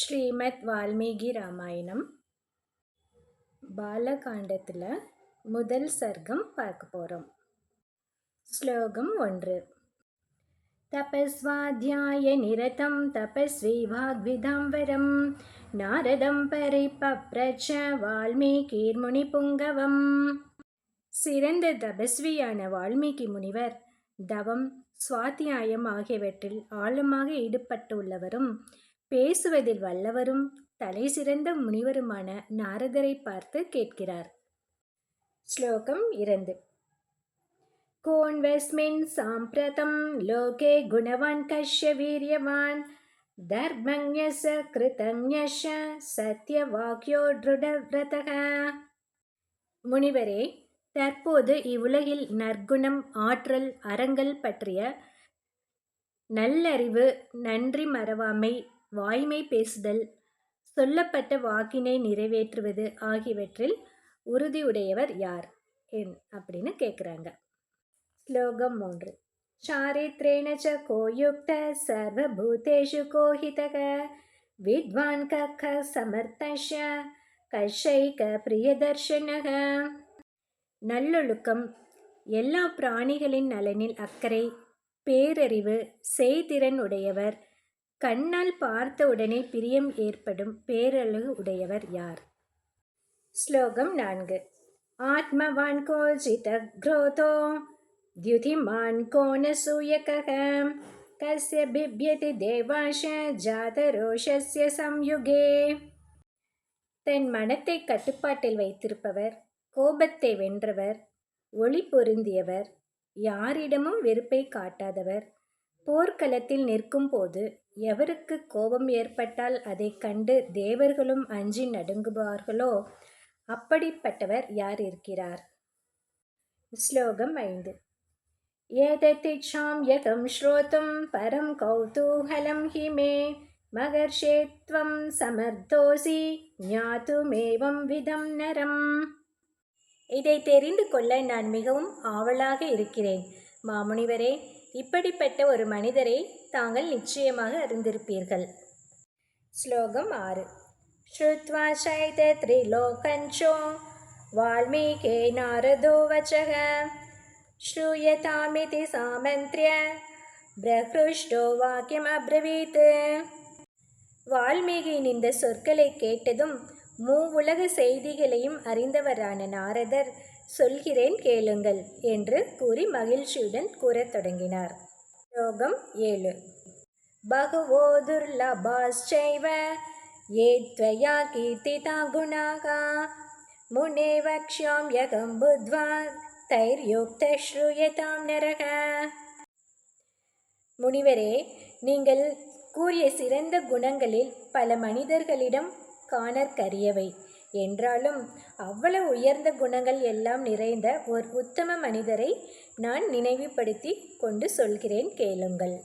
ஸ்ரீமத் வால்மீகி ராமாயணம் பாலகாண்டத்தில் முதல் சர்க்கம் பார்க்க போகிறோம். ஸ்லோகம் 1. தபஸ்வாத்யாய நிரதம் தபஸ்வி வாக்விதாம்பரம் நாரதம் பரிபப்ரச்ச வால்மீகிர் முனி புங்கவம். சிறந்த தபஸ்வியான வால்மீகி முனிவர் தவம், சுவாத்தியாயம் ஆகியவற்றில் ஆழமாக ஈடுபட்டுள்ளவரும் பேசுவதில் வல்லவரும் தலை சிறந்த முனிவருமான நாரதரை பார்த்து கேட்கிறார். ஸ்லோகம் 2. கோன்வஸ்மின் சாம்பிரதம் லோகே குணவான் கஷ்ய வீரியவான் தர்மஞ்ஞஸ கிருதஞ்ஞஸ சத்யவாக்யோ த்ருடவ்ரதக. முனிவரே, தற்போது இவ்வுலகில் நற்குணம், ஆற்றல், அறங்கள் பற்றிய நல்லறிவு, நன்றி மறவாமை, வாய்மை பேசுதல், சொல்லப்பட்ட வாக்கினை நிறைவேற்றுவது ஆகியவற்றில் உறுதியுடையவர் யார் அப்படின்னு கேட்குறாங்க. ஸ்லோகம் 3. சாரித்ரேண ச கோயுக்த சர்வபூதேஷு கோஹிதக வித்வான் கக்க சமர்த்தஷ கஷைக பிரியதர்ஷனக. நல்லொழுக்கம், எல்லா பிராணிகளின் நலனில் அக்கறை, பேரறிவு, செய்திறன் உடையவர், கண்ணால் பார்த்த உடனே பிரியம் ஏற்படும் பேரழகு உடையவர் யார்? ஸ்லோகம் 4. ஆத்மவான் கோஜித க்ரோதோ த்யுதிமான் கோனசூயகக கஸ்ய பிப்யதி தேவாஷ ஜாதரோஷஸ்ய சம்யுகே. தன் மனத்தை கட்டுப்பாட்டில் வைத்திருப்பவர், கோபத்தை வென்றவர், ஒளி பொருந்தியவர், யாரிடமும் வெறுப்பை காட்டாதவர், போர்க்களத்தில் நிற்கும் போது எவருக்கு கோபம் ஏற்பட்டால் அதை கண்டு தேவர்களும் அஞ்சி நடுங்குவார்களோ அப்படிப்பட்டவர் யார் இருக்கிறார்? ஸ்லோகம் 5. ஏததிச்சாம் யகம் ஸ்ரோதும் பரம் கௌதூஹலம் ஹி மே மகர்ஷே த்வம் சமர்த்தோசி ஞாதுமேவம் விதம் நரம். இதை தெரிந்து கொள்ள நான் மிகவும் ஆவலாக இருக்கிறேன். மாமுனிவரே, இப்படிப்பட்ட ஒரு மனிதரை தாங்கள் நிச்சயமாக அறிந்திருப்பீர்கள். ஸ்லோகம் 6. ஸ்ருத்வா சைத த்ரிலோகஞ்சோ வால்மீகே நாரதோ வச்சக ஸ்ரூயதாமிதி சாமந்த்ர்ய பிரஹ்ருஷ்டோ வாக்கியம் அப்ரவீத். வால்மீகியின் இந்த சொற்களை கேட்டதும் மூவுலக செய்திகளையும் அறிந்தவரான நாரதர், சொல்கிறேன் கேளுங்கள் என்று கூறி மகிழ்ச்சியுடன் கூறத் தொடங்கினார். ஸ்லோகம் 7. பகுவோ துர்லபாஸ்சைவ யே த்வயா கீர்த்திதா குணாக முனே வக்ஷ்யாம் யகம் புத்வா தைர்யுக்த ஸ்ரூயதாம் நரக. முனிவரே, நீங்கள் கூறிய சிறந்த குணங்களில் பல மனிதர்களிடம் காணற்கரியவை என்றாலும் அவ்வளவு உயர்ந்த குணங்கள் எல்லாம் நிறைந்த ஒரு உத்தம மனிதரை நான் நினைவுபடுத்தி கொண்டு சொல்கிறேன் கேளுங்கள்.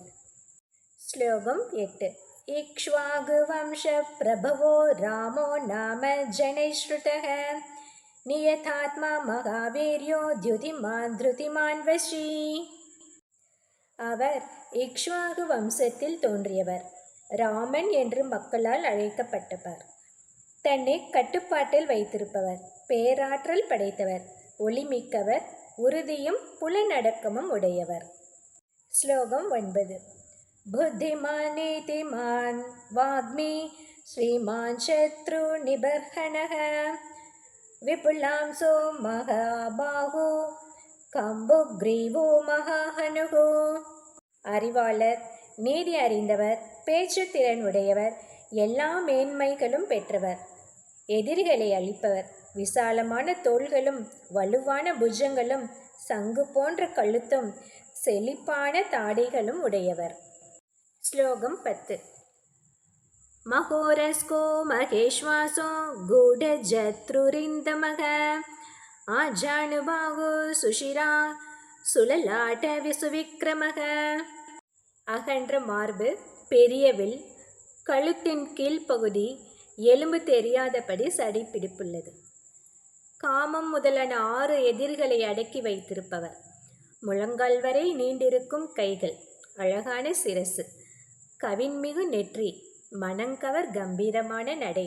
ஸ்லோகம் 8. இக்ஷ்வாகு வம்ச பிரபவோ ராமோ நாம ஜனைஸ்ருதக நியதாத்மா மகாவீர்யோ த்யுதிமான் த்ருதிமான் வஷி. அவர் இக்ஷ்வாகு வம்சத்தில் தோன்றியவர், ராமன் என்று மக்களால் அழைக்கப்பட்டவர், தன்னை கட்டுப்பாட்டில் வைத்திருப்பவர், பேராற்றல் படைத்தவர், ஒளிமிக்கவர், உறுதியும் புலனடக்கமும் உடையவர். ஸ்லோகம் 9. புத்திமானேதிமான் வாக்மி ஸ்ரீமான் சத்ரு நிபர்ஹணக விபுலாம்சோ மகாபாஹு கம்புக்ரீவோ மகாஹனுகு. அறிவாளர், நீதி அறிந்தவர், பேச்சு திறன் உடையவர், எல்லா மேன்மைகளும் பெற்றவர், எதிரிகளை அழிப்பவர், விசாலமான தோள்களும் வலுவான புஜங்களும் சங்கு போன்ற கழுத்தும் செழிப்பான தாடைகளும் உடையவர். ஸ்லோகம் 10. மகோரஸ்கோ மகேஷ்வாசோ கூடஜத்ருரிந்தமக ஆஜானுபாகு சுஷிரா சுலலாட்ட விசுவிக்ரமக. அகன்ற மார்பு, பெரிய வில், கழுத்தின் கீழ்ப்பகுதி எலும்பு தெரியாதபடி சடை பிடிப்புள்ளது. காமம் முதலான 6 எதிரிகளை அடக்கி வைத்திருப்பவர், முழங்கால் வரை நீண்டிருக்கும் கைகள், அழகான சிரசு, கவின்மிகு நெற்றி, மனங்கவர் கம்பீரமான நடை.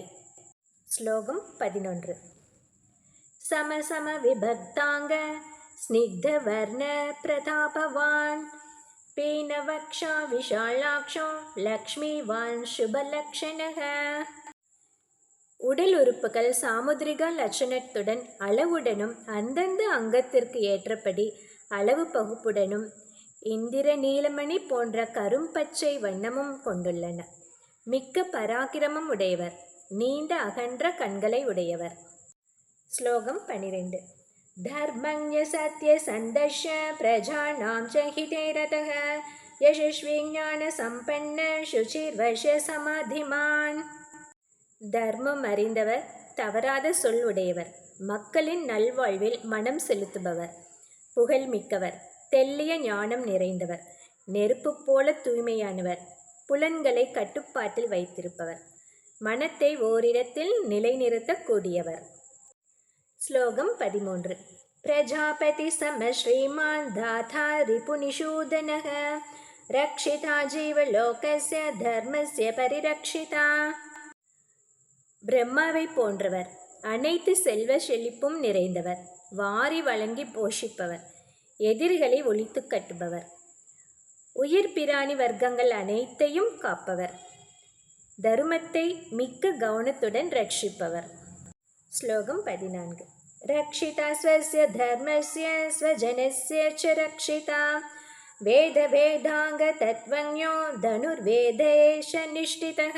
ஸ்லோகம் 11. சமசம விபக்தாங்க ஸ்னிக்தவர்ண பிரதாபவான் பீனவக்ஷா விஷாலாக்ஷோ லக்ஷ்மிவான் சுபலக்ஷணக. உடல் உறுப்புகள் சாமுத்திரிகா லட்சணத்துடன் அளவுடனும் அந்தந்த அங்கத்திற்கு ஏற்றபடி அளவு பகுப்புடனும் இந்திர நீலமணி போன்ற கரும்பச்சை வண்ணமும் கொண்டுள்ளன. மிக்க பராக்கிரமம் உடையவர், நீண்ட அகன்ற கண்களை உடையவர். ஸ்லோகம் 12. தர்மஞ சத்ய சந்தர்ஷ பிரஜாநாம் ச ஹிதே ரதः யசஸ்வி ஞான சம்பன்ன சுசிர்வச சமாதிமான். தர்மம் அறிந்தவர், தவறாத சொல் உடையவர், மக்களின் நல்வாழ்வில் மனம் செலுத்துபவர், புகழ் மிக்கவர், தெல்லிய ஞானம் நிறைந்தவர், நெருப்பு போல தூய்மையானவர், புலன்களை கட்டுப்பாட்டில் வைத்திருப்பவர், மனத்தை ஓரிடத்தில் நிலைநிறுத்தக்கூடியவர். ஸ்லோகம் 13. பிரஜாபதி சம ஸ்ரீமான் தாதா ரிபுநிஷூதனக ரக்ஷிதா ஜீவலோகஸ்ய தர்மஸ்ய பரிரக்ஷிதா. பிரம்மாவை போன்றவர், அனைத்து செல்வ செழிப்பும் நிறைந்தவர், வாரி வழங்கி போஷிப்பவர், எதிரிகளை ஒழித்து கட்டுபவர், உயிர் பிராணி வர்க்கங்கள் அனைத்தையும் காப்பவர், தருமத்தை மிக்க கவனத்துடன் ரட்சிப்பவர். ஸ்லோகம் 14. ரக்ஷிதா ஸ்வஸ்ய தர்மஸ்ய ஸ்வஜனஸ்ய ச ரக்ஷிதா வேத வேதாங்க தத்வஞோ தனுர்வேதேஷ நிஷ்டிதः.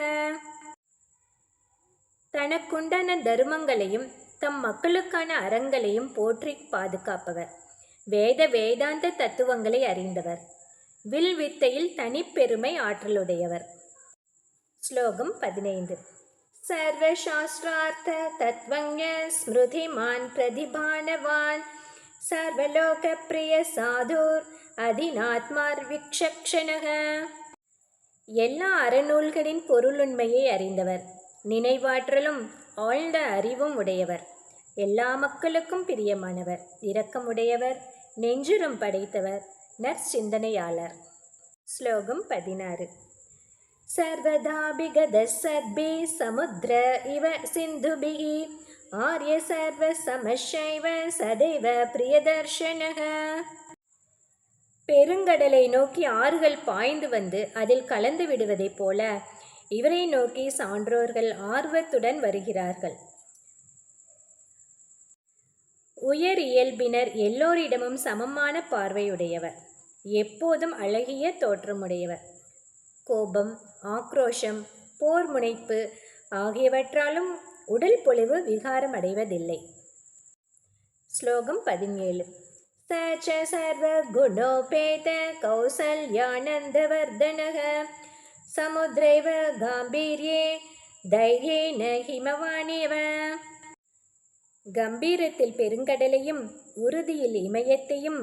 தனக்குண்டான தருமங்களையும் தம் மக்களுக்கான அறங்களையும் போற்றி பாதுகாப்பவர், வேத வேதாந்த தத்துவங்களை அறிந்தவர், வில் வித்தையில் தனிப்பெருமை ஆற்றலுடையவர். ஸ்லோகம் 15. சர்வசாஸ்திரார்த்த தத்வஞ ஸ்மிருதிமான் பிரதிபானவான் சர்வலோக பிரிய சாதுர் அதிநாத்மார் விக்ஷக்ஷணக. எல்லா அறநூல்களின் பொருளுண்மையை அறிந்தவர், நினைவாற்றலும் ஆழ்ந்த அறிவும் உடையவர், எல்லா மக்களுக்கும் பிரியமானவர், இரக்கமுடையவர், நெஞ்சுரம் படைத்தவர், நற்சிந்தனையாளர். ஸ்லோகம் 16. சர்வதாபிகத சத்பி சமுத்ர இவ சிந்துபிஹி ஆர்ய சர்வ சமஷைவ சதைவ பிரியதர்ஷனக. பெருங்கடலை நோக்கி ஆறுகள் பாய்ந்து வந்து அதில் கலந்து விடுவதைப் போல இவரை நோக்கி சான்றோர்கள் ஆர்வத்துடன் வருகிறார்கள். உயர் இயல்பினர் எல்லோரிடமும் சமமான பார்வையுடையவர், எப்போதும் அழகிய தோற்றமுடையவர், கோபம், ஆக்ரோஷம், போர் முனைப்பு ஆகியவற்றாலும் உடல் பொலிவு விகாரம் அடைவதில்லை. ஸ்லோகம் 17. சச்ச சர்வ குணோபேத கௌசல்யானந்தவர்தனக சமுத்ரைவ காம்பீர்யே தைர்யேன ஹிமவானியவ. கம்பீரத்தில் பெருங்கடலையும் உறுதியில் இமயத்தையும்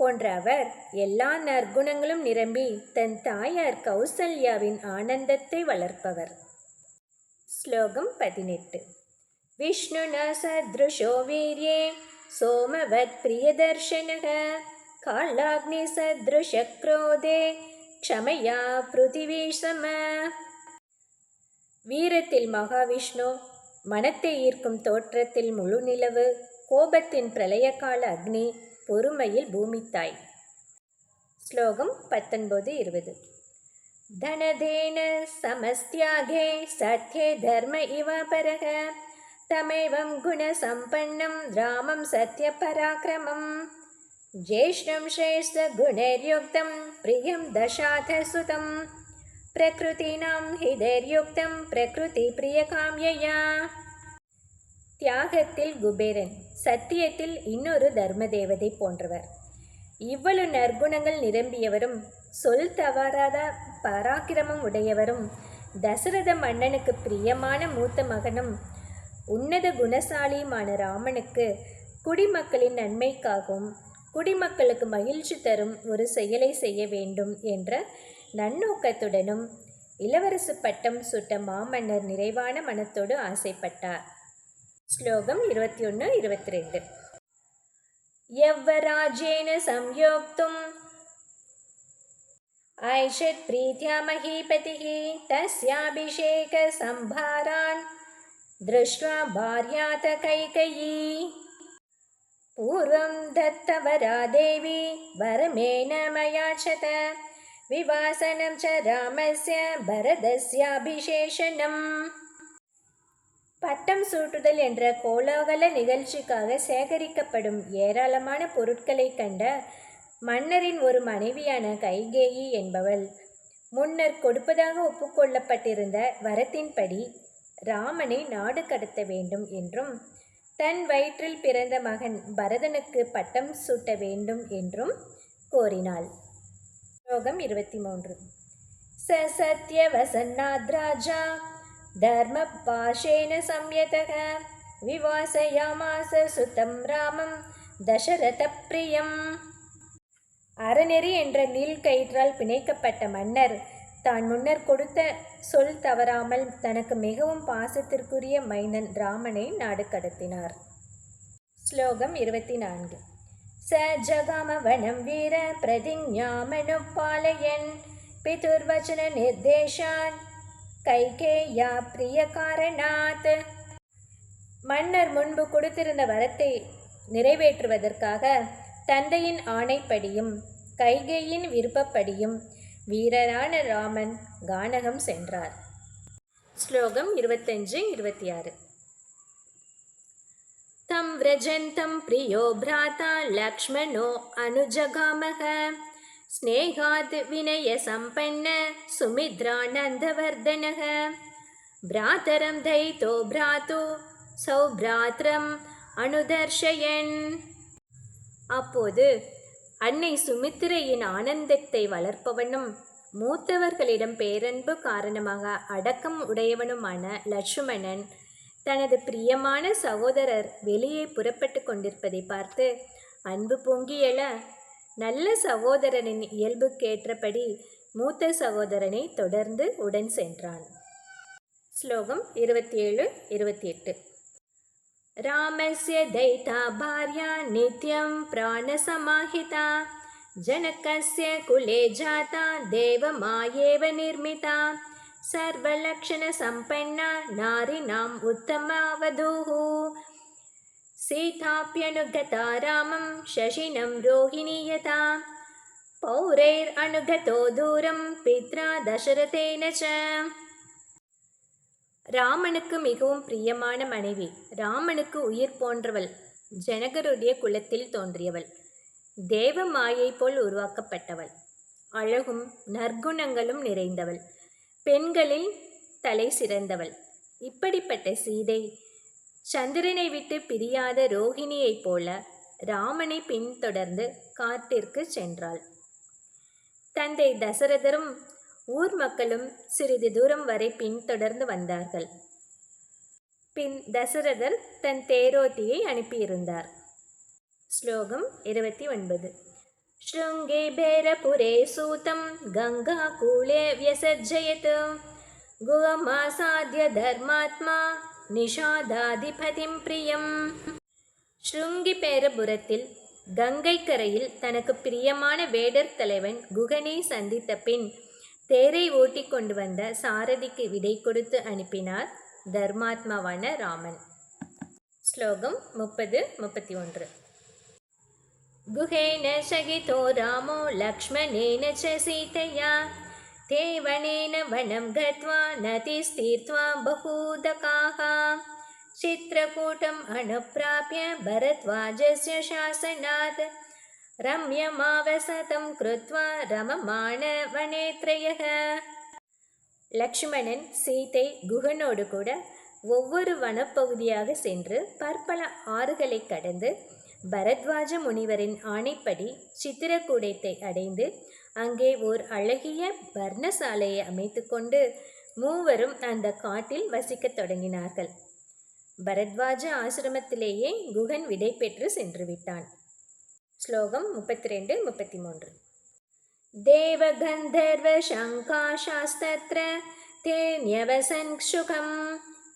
போன்ற அவர் எல்லா நற்குணங்களும் நிரம்பி தன் தாயார் கௌசல்யாவின் ஆனந்தத்தை வளர்ப்பவர். ஸ்லோகம் 18. விஷ்ணுனா சத்ருஷோ வீர்யே சோமவத் பிரியதர்ஷனக காலாக்னி சத்ருஷ க்ரோதே க்ஷமயா பிருதிவி சம. வீரத்தில் மகாவிஷ்ணு, மனத்தை ஈர்க்கும் தோற்றத்தில் முழு நிலவு, கோபத்தின் பிரளயகால அக்னி, பொறுமையில் பூமித்தாய். ஸ்லோகம் 19-20. தனதேன சமஸ்தியாகே சத்யே தர்ம இவ பரக தமேவம் குண சம்பன்னம் ராமம் சத்ய பராக்கிரமம் ஜேஷ்டம் ஸ்ரேஷ்ட குணேர்யுக்தம் பிரியம் தசாத சுதம் பிரகிருதினாம் ஹிதேர்யுக்தம் பிரகிருதி பிரிய காம்யயா. தியாகத்தில் குபேரன், சத்தியத்தில் இன்னொரு தர்ம தேவதை போன்றவர், இவ்வளவு நற்குணங்கள் நிரம்பியவரும் சொல் தவறாத பராக்கிரமம் உடையவரும் தசரத மன்னனுக்கு பிரியமான மூத்த மகனும் உன்னத குணசாலியுமான ராமனுக்கு குடிமக்களின் நன்மைக்காகவும் குடிமக்களுக்கு மகிழ்ச்சி தரும் ஒரு செயலை செய்ய வேண்டும் என்ற நன்னோக்கத்துடனும் இளவரசு பட்டம் சுட்ட மாமன்னர் நிறைவான மனத்தோடு ஆசைப்பட்டார். ஸ்லோகம் 21-22. யவ்வராஜ்யேன சம்யோக்தும் ऐषत् प्रीत्या महीपतिः तस्याभिषेकसम्भारान् दृष्ट्वा भार्यात कैकेयी पूर्वं दत्तवरा देवी वरमेण मयाचत विवासनं च रामस्य பரதஸ்யாபிஷேஷனம். பட்டம் சூட்டுதல் என்ற கோலாகல நிகழ்ச்சிக்காக சேகரிக்கப்படும் ஏராளமான பொருட்களை கண்ட மன்னரின் ஒரு மனைவியான கைகேயி என்பவள் முன்னர் கொடுப்பதாக ஒப்புக்கொள்ளப்பட்டிருந்த வரத்தின்படி ராமனை நாடு கடத்த வேண்டும் என்றும் தன் வயிற்றில் பிறந்த மகன் பரதனுக்கு பட்டம் சூட்ட வேண்டும் என்றும் கோரினாள். ஸ்லோகம் 23. ச சத்யவசன்னாத்ராஜா தர்ம பாஷேன சம்யதக விவாசயாமாச சுதம் ராமம் தசரத பிரியம். அறநெறி என்ற நீள்கயிற்றால் பிணைக்கப்பட்ட மன்னர் தான் முன்னர் கொடுத்த சொல் தவறாமல் தனக்கு மிகவும் பாசத்திற்குரிய மைந்தன் ராமனை நாடு கடத்தினார். ஸ்லோகம் 24. ச ஜகாம வனம் வீர பிரதிஞாமனுபாலயன் பிதுர்வச்சன நிர்தேஷான் கைகேயா பிரிய காரணாத். மன்னர் முன்பு கொடுத்திருந்த வரத்தை நிறைவேற்றுவதற்காக தந்தையின் ஆணைப்படியும் கைகேயின் விருப்பப்படியும் வீரரான ராமன் கானகம் சென்றார். ஸ்லோகம் 25-26. தம் விரஜந்தம் பிரியோ பிராதா லக்ஷ்மணோ அனுஜகாமக ஸ்நேகாத் வினய சம்பன்ன சுமித்ரானந்தவர்தனக பிராதரம் தைதோ பிராது சௌப்ராத்ரம் அனுதர்ஷயன். அப்போது அன்னை சுமித்திரையின் ஆனந்தத்தை வளர்ப்பவனும் மூத்தவர்களிடம் பேரன்பு காரணமாக அடக்கம் உடையவனுமான லட்சுமணன் தனது பிரியமான சகோதரர் வெளியே புறப்பட்டு கொண்டிருப்பதை பார்த்து அன்பு பொங்கி எழ நல்ல சகோதரனின் இயல்புக்கேற்றபடி மூத்த சகோதரனை தொடர்ந்து உடன் சென்றான். ஸ்லோகம் 27-28. ராமஸ்ய தைதா பார்யா நித்யம் பிராணசமாஹிதா ஜனகஸ்ய குலே ஜாதா தேவமாயேவ நிர்மிதா சர்வலக்ஷண சம்பன்னா நாரிணாம் உத்தமாவதூः சீதாப்யனுகதா ராமம் சசினம் ரோஹிணீயதா பௌரைர் அனுகதோ தூரம் பித்ரா தசரதேன ச. ராமனுக்கு மிகவும் பிரியமான மனைவி, ராமனுக்கு உயிர் போன்றவள், ஜனகருடைய குலத்தில் தோன்றியவள், தேவ மாயை போல் உருவாக்கப்பட்டவள், அழகும் நற்குணங்களும் நிறைந்தவள், பெண்களில் தலை சிறந்தவள். இப்படிப்பட்ட சீதை சந்திரனை விட்டு பிரியாத ரோஹிணியைப் போல ராமனை பின்தொடர்ந்து காட்டிற்கு சென்றாள். தந்தை தசரதரும் ஊர் மக்களும் சிறிது தூரம் வரை பின்தொடர்ந்து வந்தார்கள். பின் தசரதர் தன் தேரோட்டியை அனுப்பியிருந்தார். ஸ்லோகம் 29. ஸ்ருங்கே பேரபுரே சூதம் கங்கா கூலே வியசஜ்ஜயத் குஹமாசாத்ய தர்மாத்மா நிஷாதாதிபதிம் பிரியம். ஸ்ருங்கி பேரபுரத்தில் கங்கை கரையில் தனக்கு பிரியமான வேடர் தலைவன் குகனை சந்தித்த பின் தேரை ஓட்டி கொண்டு வந்த சாரதிக்கு விடை கொடுத்து அனுப்பினார் தர்மாத்மாவான ராமன். ஸ்லோகம் 30-31. குஹேன சகிதோ ராமோ லக்ஷ்மணேன ச சீதையா தேவனேன வனம் கத்வா நதிஸ்தீர்த்வா பகூதகாः சித்ரகூடம் அனுப்ராப்ய பரத்வாஜஸ்ய சாசனாத் ரம்யமாவசதம் கிருத்வா ரமமான வனேத்ரயः. லக்ஷ்மணன் சீதை குகனோடு கூட ஒவ்வொரு வனப்பகுதியாக சென்று பற்பல ஆறுகளை கடந்து பரத்வாஜ முனிவரின் ஆணைப்படி சித்திரக்கூடத்தை அடைந்து அங்கே ஓர் அழகிய வர்ணசாலையை அமைத்து கொண்டு மூவரும் அந்த காட்டில் வசிக்கத் தொடங்கினார்கள். பரத்வாஜ ஆசிரமத்திலேயே குகன் விடை பெற்று சென்று விட்டான். ஸ்லோகம் 32-33. தேவகந்தர்வ சங்காஷாஸ்தத்ர தேன்யவசன் சுகம்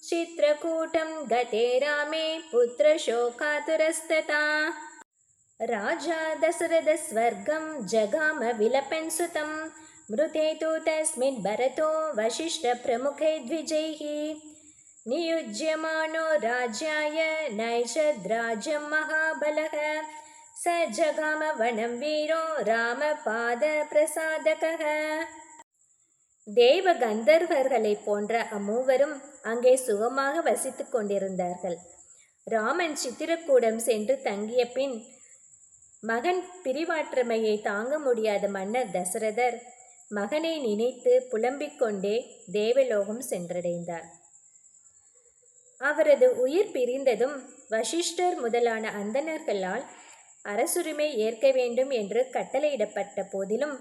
சித்ரகூடம் கதே ராமே புத்திரசோகாதுரஸ்ததா ராஜா தசரத ஸ்வர்கம் ஜகாம விலபன் சுதம் मृते तु तस्मिन् भरतो वसिष्ठप्रमुखै द्विजैः नियुज्यमानो राज्याय नैषद्राज्यं महाबलः स जगाम वनं वीरो ராமபாதபிரசாதகः. தேவ கந்தர்வர்களைப் போன்ற அம்மூவரும் அங்கே சுகமாக வசித்துக் கொண்டிருந்தார்கள். ராமன் சித்திரக்கூடம் சென்று தங்கிய பின் மகன் பிரிவாற்றமையை தாங்க முடியாத மன்னர் தசரதர் மகனை நினைத்து புலம்பிக் கொண்டே தேவலோகம் சென்றடைந்தார். அவரது உயிர் பிரிந்ததும் வசிஷ்டர் முதலான அந்தணர்களால் அரசுரிமை ஏற்க வேண்டும் என்று கட்டளையிடப்பட்ட போதிலும்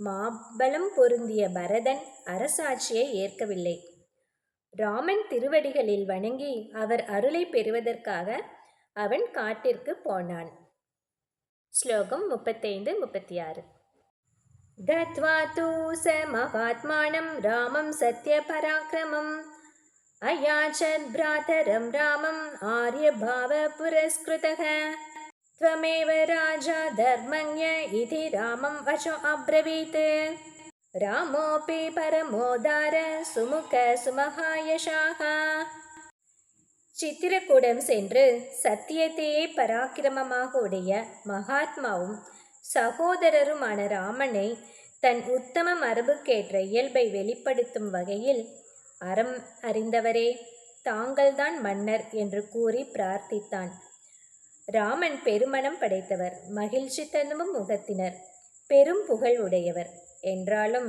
மாபலம் பொருந்திய பரதன் அரசாட்சியை ஏற்கவில்லை. ராமன் திருவடிகளில் வணங்கி அவர் அருளை பெறுவதற்காக அவன் காட்டிற்கு போனான். ஸ்லோகம் 35-36. தத்வா தூ ச மகாத்மானம் ராமம் சத்ய பராக்கிரமம் அயாச்சத் பிராதரம் ராமம் ஆர்யபாவ புரஸ்கிருதः त्वमेव राजा धर्मज्ञ इति रामं वचो अब्रवीत् रामोऽपि परमोदार सुमुख सुमहायशाः. சித்திரக்கூடம் சென்று சத்தியத்தையே பராக்கிரமமாக உடைய மகாத்மாவும் சகோதரருமான ராமனை தன் உத்தம மரபுக்கேற்ற இயல்பை வெளிப்படுத்தும் வகையில், அறம் அறிந்தவரே, தாங்கள்தான் மன்னர் என்று கூறி பிரார்த்தித்தான். ராமன் பெருமனம் படைத்தவர், மகிழ்ச்சி தனும் முகத்தினர், பெரும் புகழ் உடையவர். என்றாலும்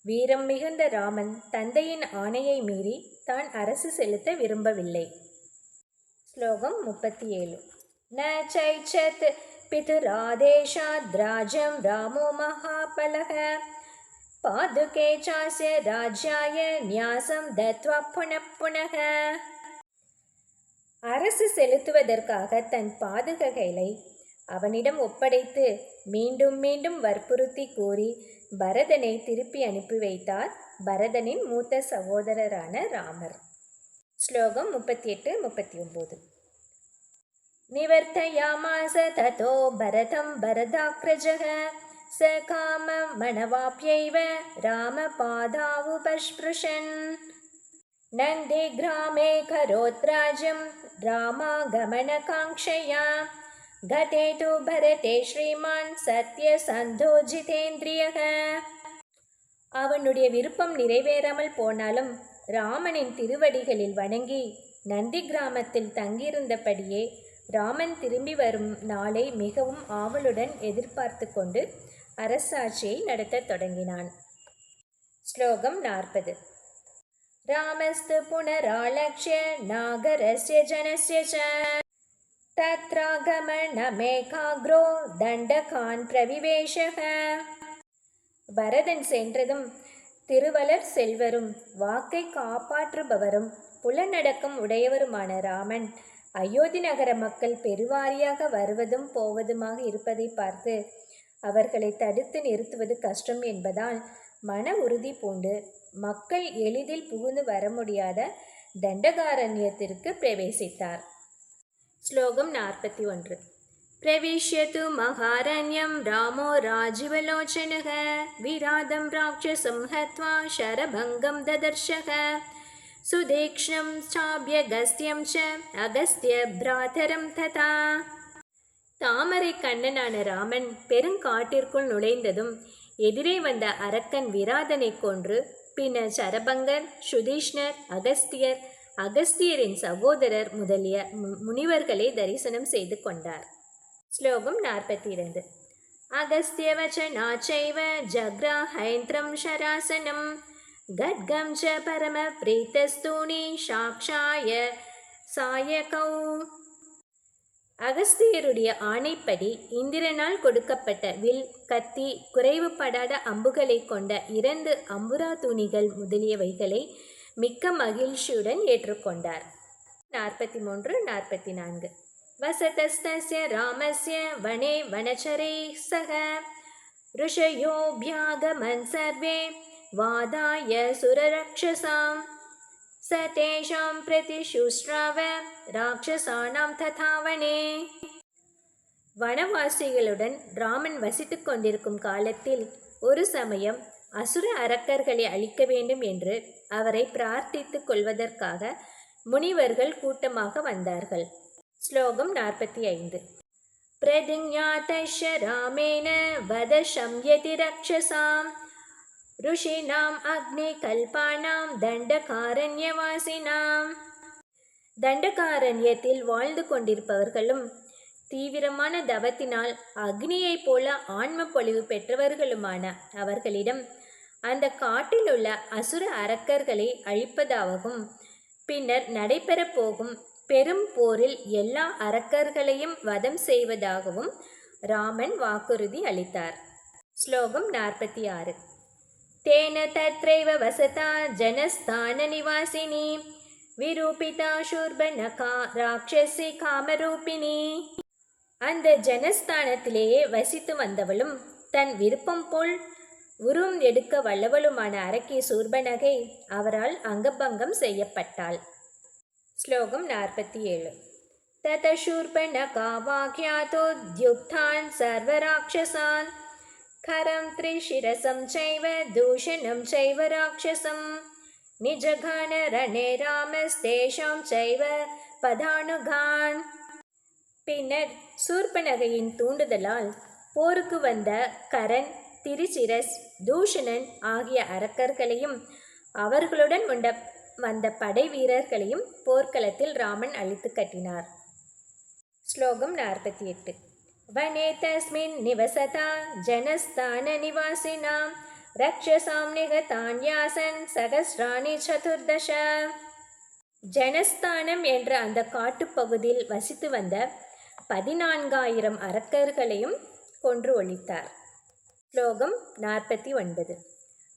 வீரம் மிகுந்த ராமன் தந்தையின் ஆணையை மீறி தான் அரசு செலுத்த விரும்பவில்லை. ஸ்லோகம் 37. ந சைச்சத் பிதுராதேஷாத் ராஜ்யம் ராமோ மகாபலः பாதுகே சாஸ்ய ராஜ்யாய ந்யாசம் தத்வா புனః புனः. அரசு செலுத்துவதற்காக தன் பாதுகைகளை அவனிடம் ஒப்படைத்து மீண்டும் மீண்டும் வற்புறுத்தி கூறி பரதனை திருப்பி அனுப்பி வைத்தார் பரதனின் மூத்த சகோதரரான ராமர். ஸ்லோகம் 38-39. நிவர்த்தயாமாஸ ததோ பரதம் பரதாக்ரஜः ச காமம் மனவாப்யைவ ராமபாதாவுபஸ்பிருஷன் நந்தே கிராமே கரோத்ராஜம் ராமாகமனகாங்க்ஷயா கதே து பரதே ஸ்ரீமான் சத்யசந்தோ ஜிதேந்திரியः. அவனுடைய விருப்பம் நிறைவேறாமல் போனாலும் ராமனின் திருவடிகளில் வணங்கி நந்தி கிராமத்தில் தங்கியிருந்தபடியே ராமன் திரும்பி வரும் நாளை மிகவும் ஆவலுடன் எதிர்பார்த்து கொண்டு அரசாட்சியை நடத்த தொடங்கினான். ஸ்லோகம் 40. ராமஸ்து புனராலக்ஷ்ய நாகரஸ்ய ஜனஸ்ய ச தத்ராகமனமேகாக்ரோ தண்டகான் பிரவிவேஷக. பரதன் சென்றதும் திருவலர் செல்வரும் வாக்கை காப்பாற்றுபவரும் புலநடக்கம் உடையவருமான ராமன் அயோத்தி நகர மக்கள் பெருவாரியாக வருவதும் போவதுமாக இருப்பதை பார்த்து அவர்களை தடுத்து நிறுத்துவது கஷ்டம் என்பதால் மன உறுதி பூண்டு மக்கள் எளிதில் புகுந்து வர முடியாத தண்டகாரண்யத்திற்கு பிரவேசித்தார். ஸ்லோகம் 41. பிரவிஷ்யது மகாரண்யம் ராமோ ராஜீவலோச்சனः விராதம் ராட்சசம் ஹத்வா ஷரபங்கம் ததர்ஷக சுதீக்ஷ்ணம் சாப்யகஸ்தியம் ச அகஸ்திய பிராதரம் ததா. தாமரை கண்ணனான ராமன் பெருங்காட்டிற்குள் நுழைந்ததும் எதிரே வந்த அரக்கன் விராதனை கொன்று பின்னர் சரபங்கர், சுதீஷ்ணர், அகஸ்தியரின் சகோதரர் முதலிய முனிவர்களை தரிசனம் செய்து கொண்டார். ஸ்லோகம் 42. அகஸ்தியவச்சனாச்சைவ ஜக்ராஹைந்திரம் ஷராசனம் கட்கம் ச பரம பிரீத்தஸ்தூணி சாக்ஷாய சாயகௌ. அகஸ்தியருடைய ஆணைப்படி இந்திரனால் கொடுக்கப்பட்ட வில், கத்தி, குறைவுபடாத அம்புகளை கொண்ட 2 அம்புரா துணிகள் முதலியவைகளை மிக்க மகிழ்ச்சியுடன் ஏற்றுக்கொண்டார். 43-44. வசதஸ்தஸ்ய ராமஸ்ய வனே வனச்சரை சக ருஷயோப்யாகமன் சர்வே வாதாய சுரரக்ஷசாம் சதேஷாம் பிரதிசுஸ்ராவ ராட்சசானாம் ததாவனே. வனவாசிகளுடன் ராமன் வசித்துக் கொண்டிருக்கும் காலத்தில் ஒரு சமயம் அசுர அரக்கர்களை அழிக்க வேண்டும் என்று அவரை பிரார்த்தித்துக் கொள்வதற்காக முனிவர்கள் கூட்டமாக வந்தார்கள். ஸ்லோகம் 45. பிரதிஞாதஸ்ய ராமேன வத சம்யதி ரக்ஷசாம் ருஷினாம் அக்னி கல்பானாம் தண்டகாரண்யவாசினாம். தண்டகாரண்யத்தில் வாழ்ந்து கொண்டிருப்பவர்களும் தீவிரமான தவத்தினால் அக்னியைப் போல ஆன்ம பொலிவு பெற்றவர்களுமான அவர்களிடம் அந்த காட்டில் உள்ள அசுர அரக்கர்களை அழிப்பதாகவும் பின்னர் நடைபெறப் போகும் பெரும் போரில் எல்லா அரக்கர்களையும் வதம் செய்வதாகவும் ராமன் வாக்குறுதி அளித்தார். ஸ்லோகம் 46. தேன தத்ரைவ வசதா ஜனஸ்தான நிவாசினி விரூபிதா சூர்பனகா ராட்சசி காமரூபிணி. அந்த ஜனஸ்தானத்திலேயே வசித்து வந்தவளும் தன் விருப்பம் போல் உருவம் எடுக்க வல்லவளுமான அரக்கி சூர்பனகை அவரால் அங்கபங்கம் செய்யப்பட்டாள். ஸ்லோகம் 47. தத சூர்பனகா வாக்யாதோத்யுக்தான் சர்வராட்சசான் கரம் த்ரிஷிரசம் சைவ தூஷணம் சைவ ராட்சசம் நிஜகான ரணே ராமஸ்தேஷாம் சைவ பதானுகான். பின்னர் சூர்பனகையின் தூண்டுதலால் போருக்கு வந்த கரன், திரிசிரஸ், தூஷணன் ஆகிய அரக்கர்களையும் அவர்களுடன் வந்த படை வீரர்களையும் போர்க்களத்தில் ராமன் அழித்து கட்டினார். ஸ்லோகம் 48. வனே தஸ்மின் நிவசதா ஜனஸ்தான நிவாசினாம் ரக்ஷசாம் நிகதான்யாசன் சகஸ்ராணி சதுர்தச. ஜனஸ்தானம் என்ற அந்த காட்டுப்பகுதியில் வசித்து வந்த 14,000 அரக்கர்களையும் கொன்று ஒழித்தார். ஸ்லோகம் 49.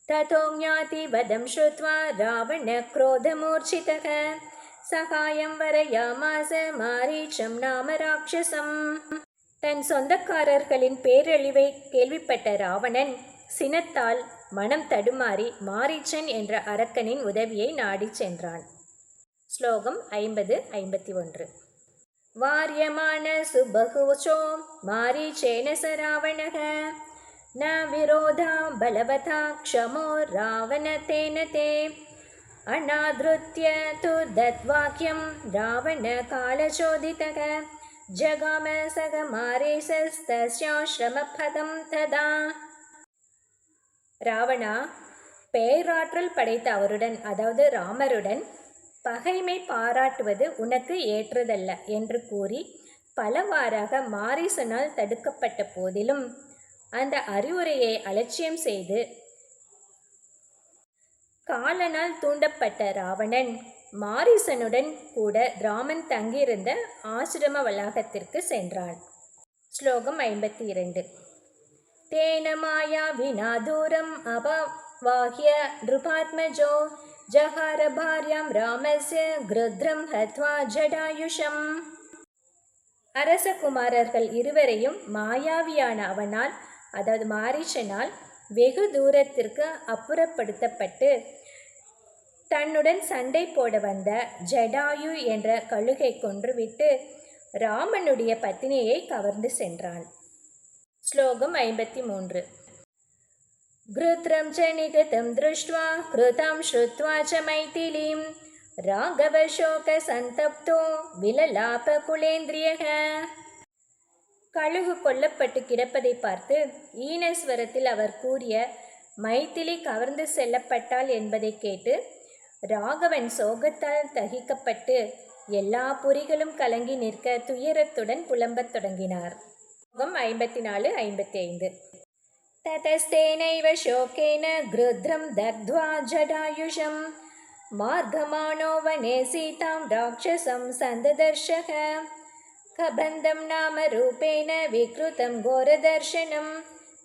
ததோ ஞாதி வதம் ஸ்ருத்வா ராவண க்ரோதமூர்ச்சிதக சகாயம் வரயாமாச மாரீச்சம் நாம ராட்சசம். தன் சொந்தக்காரர்களின் பேரழிவை கேள்விப்பட்ட ராவணன் சினத்தால் மனம் தடுமாறி மாரீச்சன் என்ற அரக்கனின் உதவியை நாடி சென்றான். ஸ்லோகம் 50-51. வாரியமான சுபகுச்சோ மாரீச்சேன ச ராவணக ந விரோதா பலவதா க்ஷமோ ராவண தேன தே அநாத்ருத்ய து தத்வாக்யம் ராவண காலச்சோதிதக ஜகாம சக மாரீசஸ்தஸ்யாஶ்ரமபதம் ததா. ராவணா, பேராற்றல் படைத்த அவருடன், அதாவது ராமருடன் பகைமை பாராட்டுவது உனக்கு ஏற்றதல்ல என்று கூறி பலவாறாக மாரீசனால் தடுக்கப்பட்ட போதிலும் அந்த அறிவுரையை அலட்சியம் செய்து காலனால் தூண்டப்பட்ட ராவணன் மாரீசனுடன் கூட ராமன் தங்கியிருந்த ஆசிரம வளாகத்திற்கு சென்றான். ஸ்லோகம் 52. தேன மாயா வினா தூரம் அபவாஹ்ய நிருபாத்மஜோ ஜஹார பார்யாம் ராமஸ்ய கிருத்ரம் ஹத்வா ஜடாயுஷம். அரசகுமாரர்கள் இருவரையும் மாயாவியான அவனால், அதாவது மாரீச்சனால் வெகு தூரத்திற்கு அப்புறப்படுத்தப்பட்டு தன்னுடன் சண்டை போட வந்த ஜடாயு என்ற கழுகை கொன்றுவிட்டு ராமனுடைய பத்தினியை கவர்ந்து சென்றான். ஸ்லோகம் 53. கிருத்ரம் ச நிகதம் திருஷ்ட்வா கிருதம் ஸ்ருத்வா ச மைதிலீம் ராகவ சோக சந்தப்தோ விலலாப குலேந்திரியக. கழுகு கொல்லப்பட்டு கிடப்பதை பார்த்து ஈனஸ்வரத்தில் அவர் கூறிய மைதிலி கவர்ந்து செல்லப்பட்டாள் என்பதை கேட்டு ராகவன் சோகத்தால் தகிக்கப்பட்டு எல்லா புரிகளும் கலங்கி நிற்க துயரத்துடன் புலம்பத் தொடங்கினார். ஸ்லோகம் 54-55. ததஸ்தேனைவ சோகேன கிருத்ரம் தக்த்வா ஜடாயுஷம் மார்கமானோ வனே சீதாம் ராட்சசம் சந்ததர்ஷக கபந்தம் நாம ரூபேன விக்ருதம் கோரதர்ஷனம்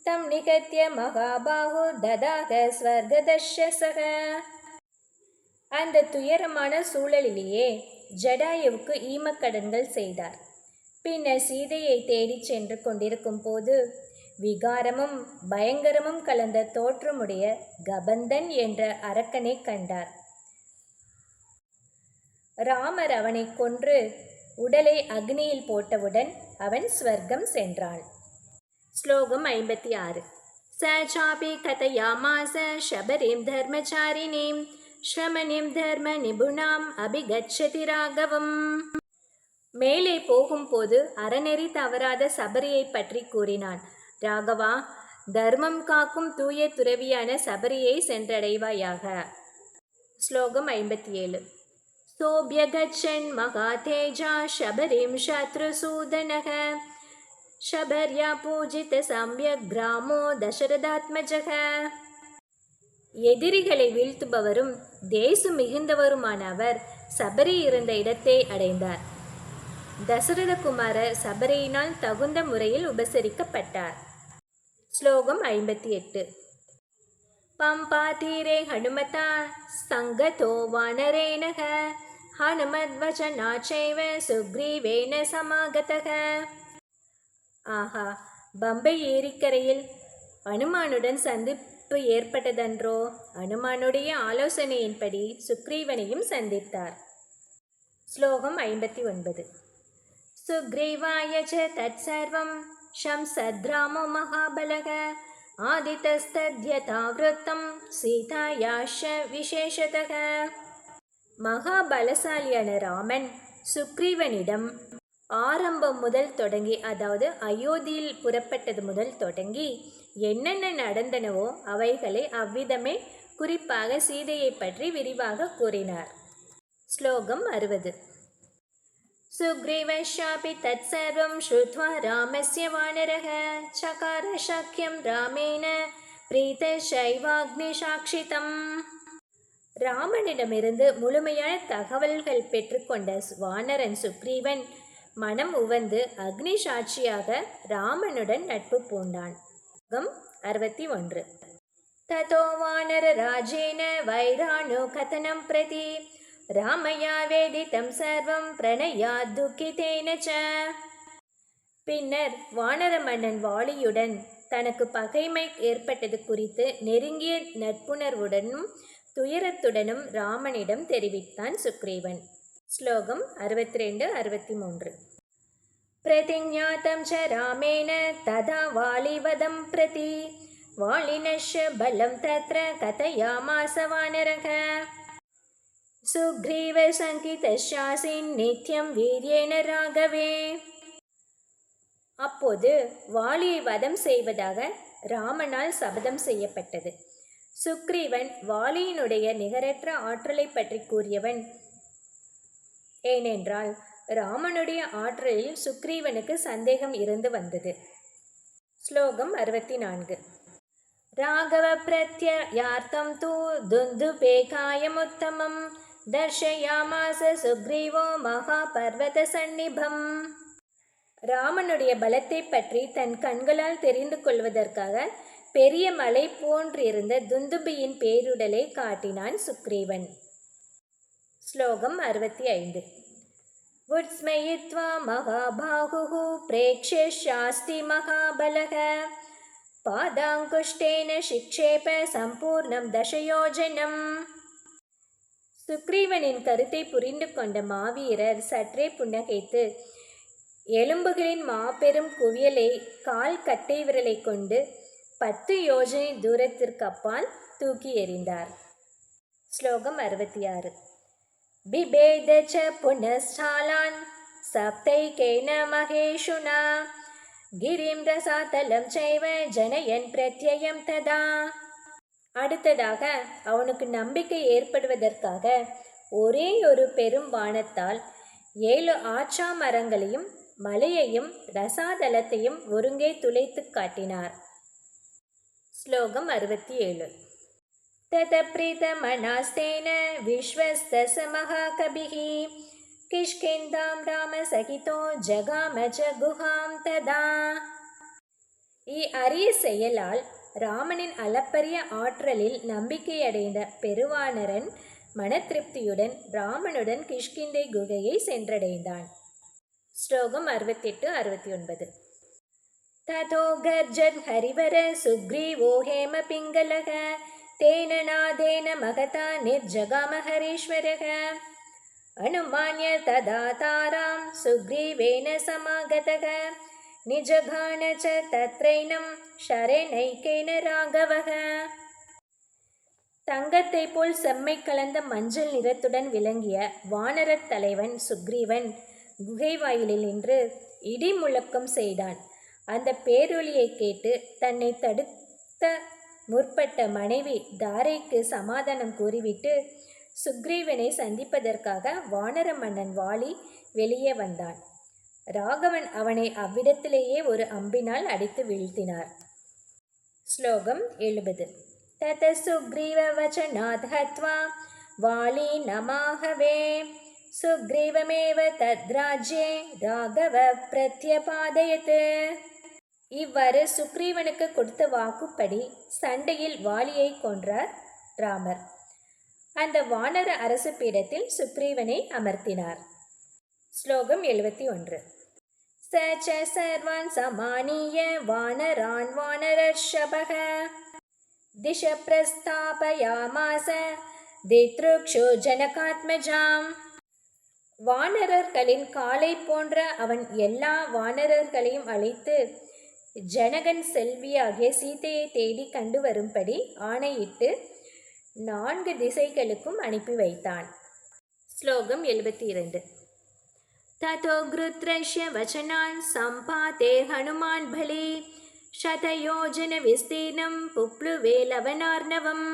தம் நிகத்ய மகாபாஹு ததாக ஸ்வர்கதர்ஷசக. அந்த துயரமான சூழலிலேயே ஜடாயுவுக்கு ஈமக்கடன்கள் செய்தார். பின்னர் சீதையை தேடிச் சென்று கொண்டிருக்கும் போது விகாரமும் பயங்கரமும் கலந்த தோற்றமுடைய கபந்தன் என்ற அரக்கனை கண்டார். ராமர் அவனை கொன்று உடலை அக்னியில் போட்டவுடன் அவன் ஸ்வர்க்கம் சென்றான். ஸ்லோகம் 56. स चापि कथयामास शबरीं धर्मचारिणीं श्रमणीं धर्मनिपुणाम् अभिगच्छति राघवम्. மேலே போகும்போது அறநெறி தவறாத சபரியை பற்றி கூறினான். ராகவா, தர்மம் காக்கும் தூய துறவியான சபரியை சென்றடைவாயாக. ஸ்லோகம் 57. சோபியகச்சன் மகாதேஜா ஷபரிம் சத்ருசூதனக ஷபர்யா பூஜித சம்யக் கிராமோ தசரதாத்மஜக. எதிரிகளை வீழ்த்துபவரும் தேசு மிகுந்தவருமான அவர் சபரி இருந்த இடத்தை அடைந்தார். தசரதகுமாரர் சபரியினால் தகுந்த முறையில் உபசரிக்கப்பட்டார். ஸ்லோகம் 58. பம்பா தீரே ஹனுமதா சங்கதோ வானரேணக ஹனுமத்வசனாச்சைவ சுக்ரீவேன சமாகதக. ஆஹா, பம்பை ஏரிக்கரையில் அனுமானுடன் சந்திப்பு ஏற்பட்டதன்றோ? அனுமானுடைய ஆலோசனையின்படி சுக்ரீவனையும் சந்தித்தார். ஸ்லோகம் 59. சுக்ரீவாய ச தத்சர்வம் ஷம்சத்ராமோ மகாபலக ஆதிதஸ்தத்யதாவ்ருத்தம் சீதாயாஷ விசேஷதக. மகாபலசாலியான ராமன் சுக்ரீவனிடம் ஆரம்பம் முதல் தொடங்கி, அதாவது அயோத்தியில் புறப்பட்டது முதல் தொடங்கி என்னென்ன நடந்தனவோ அவைகளை அவ்விதமே குறிப்பாக சீதையை பற்றி விரிவாக கூறினார். ஸ்லோகம் 60. சுக்ரீவஸ்யாபி தத்சர்வம் ஸ்ருத்வா ராமஸ்ய வானரः சகார சக்யம் ராமேன பிரீதசைவாக்னிசாக்ஷிதம். ராமனிடமிருந்து முழுமையான தகவல்கள் பெற்றுக்கொண்ட வானரன் சுக்ரீவன் மனம் உவந்து அக்னி சாட்சியாக ராமனுடன் நட்பு பூண்டான். 61. ததோ வானர ராஜேன வைராணு கதனம் பிரதி ராமயா வேதிதம் சர்வம் பிரணயாத் துக்கிதேன ச. பின்னர் வானர மன்னன் வாலியுடன் தனக்கு பகைமை ஏற்பட்டது குறித்து நெருங்கிய நட்புணர்வுடனும் துயரத்துடனும் ராமனிடம் தெரிவித்தான் சுக்ரீவன். ஸ்லோகம் 62, 63. பிரதிஞாதம் ச ராமேன ததா வாலிவதம் பிரதி வாலினஷ பலம் தத்ர கதயாமாச வானரக சுக்ரீவ சங்கிதசாசின் நித்யம் வீரியேன ராகவே. அப்போது வாலியை வதம் செய்வதாக ராமனால் சபதம் செய்யப்பட்டது. சுக்ரீவன் வாலியினுடைய நிகரற்ற ஆற்றலை பற்றி கூறியவன். ஏனென்றால் ராமனுடைய ஆற்றலில் சுக்ரீவனுக்கு சந்தேகம் இருந்து வந்தது. ஸ்லோகம் 64. ராகவ பிரத்யயார்த்தம் தூ துந்துபேகாயமுத்தமம் தர்ஷயாமாச சுக்ரீவோ மகாபர்வத சந்நிபம். ராமனுடைய பலத்தை பற்றி தன் கண்களால் தெரிந்து கொள்வதற்காக பெரிய மலை போன்றிருந்த துந்துபியின் பேருடலை காட்டினான் சுக்ரீவன். ஸ்லோகம் 65. உத்ஸ்மயித்வா மகாபாஹுஹு பிரேக்ஷ்ய சாஸ்தி மகாபலக பாதாங்குஷ்டேன சிக்ஷேப சம்பூர்ணம் தசயோஜனம். சுக்ரீவனின் கருத்தை புரிந்து கொண்ட மாவீரர் சற்றே புன்னகைத்து எலும்புகளின் மாபெரும் குவியலை கால் கட்டை விரலை கொண்டு 10 யோஜனை தூரத்திற்கு அப்பால் தூக்கி எறிந்தார். ஸ்லோகம் 66. பிபேத ச புனஸ்தாலான் சப்தைகேன மகேஷுனா கிரிம் ரசாதலம் சைவ ஜனயன் பிரத்யயம் ததா. அடுத்ததாக அவனுக்கு நம்பிக்கை ஏற்படுவதற்காக ஒரே ஒரு பெரும் பாணத்தால் 7 ஆச்சா மரங்களையும் மலையையும் ரசாதலத்தையும் ஒருங்கே துளைத்து காட்டினார். ஸ்லோகம் 67. தத பிரீதமனாஸ்தேன விஸ்வஸ்தச மகாகபிஹி கிஷ்கிந்தாம் ராம சகிதோ ஜகாமஜ குஹாம் ததா. அரிய செயலால் ராமனின் அளப்பரிய ஆற்றலில் நம்பிக்கையடைந்த பெருவானரன் மன திருப்தியுடன் ராமனுடன் கிஷ்கிந்தை குகையை சென்றடைந்தான். ஸ்லோகம் 68, 69. ததோ கர்ஜன் ஹரிவர சுக்ரீவோ ஹேம பிங்களக தேன நாதேன மகதா நிர்ஜகாம ஹரீஸ்வரக அனுமான்ய ததா தாராம் சுக்ரீவேன சமாகதக நிஜகான ச தத்ரைனம் ஷரணைக்கேன ராகவக. தங்கத்தை போல் செம்மை கலந்த மஞ்சள் நிறத்துடன் விளங்கிய வானரத் தலைவன் சுக்ரீவன் குகை வாயிலில் நின்று இடி முழக்கம் செய்தான். அந்த பேரொலியை கேட்டு தன்னை தடுத்த முற்பட்ட மனைவி தாரைக்கு சமாதானம் கூறிவிட்டு சுக்ரீவனை சந்திப்பதற்காக வானர மன்னன் வாலி வெளியே வந்தான். ராகவன் அவனை அவ்விடத்திலேயே ஒரு அம்பினால் அடித்து வீழ்த்தினார். ஸ்லோகம் 70. தத சுக்ரீவ வசனாத் ஹத்வா வாலி நமாஹவே சுக்ரீவமேவ தத்ராஜ்யே ராகவ பிரத்யபாதயத். இவ்வாறு சுக்ரீவனுக்கு கொடுத்த வாக்குப்படி சண்டையில் வாலியை கொன்றார் ராமர். அந்த வானர அரசு பீடத்தில் சுக்ரீவனை அமர்த்தினார். ஸ்லோகம் 71. ச சர்வான் சமானிய வானரான் வானரஷபக திஷ பிரஸ்தாபயாமாச தித்ருக்ஷு ஜனகாத்மஜாம். வானரர்களின் காலை போன்ற அவன் எல்லா வானரர்களையும் அழைத்து ஜனகன் செல்வியாகிய சீதையை தேடி கண்டு வரும்படி ஆணையிட்டு 4 திசைகளுக்கும் அனுப்பி வைத்தான். ஸ்லோகம் 72. ததோ கிருத்ரஷ்ய வசனான் சம்பாதே ஹனுமான் பலி சதயோஜன விஸ்தீர்ணம் புப்ளுவே லவனார்ணவம்.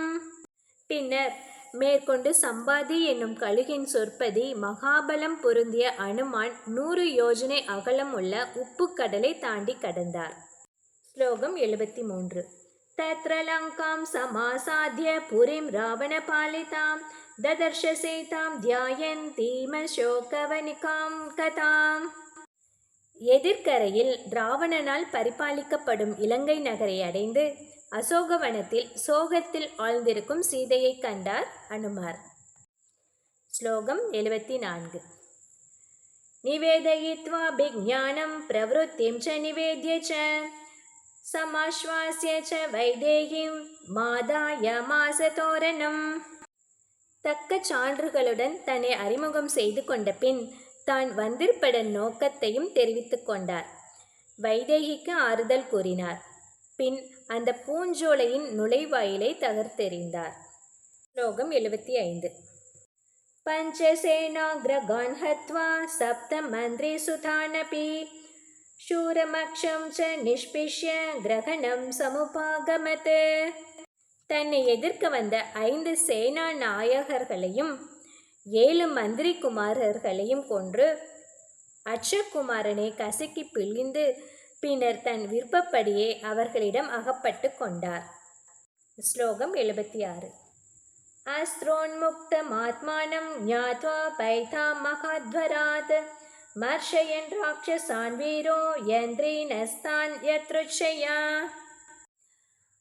பின்னர் மேற்கொண்டு சம்பாதி என்னும் கழுகின் சொற்பதி மகாபலம் பொருந்திய அனுமான் 100 யோஜனை அகலம் உள்ள உப்பு கடலை தாண்டி கடந்தார். ஸ்லோகம் 73. தத்ர லங்காம் சமாசாத்ய புரிம் ராவண பாலிதாம் ததர்ஷ சேதாம் தியாயந்தீம சோகவனிகாம் கதாம். எதிர்கரையில் ராவணனால் பரிபாலிக்கப்படும் இலங்கை நகரை அடைந்து அசோகவனத்தில் சோகத்தில் ஆழ்ந்திருக்கும் சீதையை கண்டார் அனுமார். ஸ்லோகம் 74. நிவேதயித்வா விஜ்ஞானம் பிரவருத்திம் ச நிவேத்ய ச சமாஸ்வாஸ்ய ச வைதேகிம் மாதாய மாசதோரணம். தக்க சான்றுகளுடன் தன்னை அறிமுகம் செய்து கொண்ட பின் தான் வந்திருப்பட நோக்கத்தையும் தெரிவித்து கொண்டார். வைதேகிக்கு ஆறுதல் கூறினார். பின் அந்த பூஞ்சோலையின் நுழைவாயிலை தகர்த்தெறிந்தார். ஸ்லோகம் 75. பஞ்சசேனாக்ரகான் ஹத்வா சப்த மந்திரி சுதானபி சூரமக்ஷம் ச நிஷ்பிஷ்ய கிரகணம் சமுபாகமத். தன்னை எதிர்க்க வந்த 5 சேனா நாயகர்களையும் 7 மந்திரி குமாரர்களையும் கொன்று அட்சகுமாரனை கசக்கி பிழிந்து பின்னர் தன் விருப்பப்படியே அவர்களிடம் அகப்பட்டு கொண்டார். ஸ்லோகம் 76. அஸ்த்ரோன்முக்தமாத்மானம் ஞாத்வா பைதாம் மகாத்வராத் மர்ஷயன் ராட்சசான் வீரோ யந்திரீனஸ்தான் யத்ருச்சயா.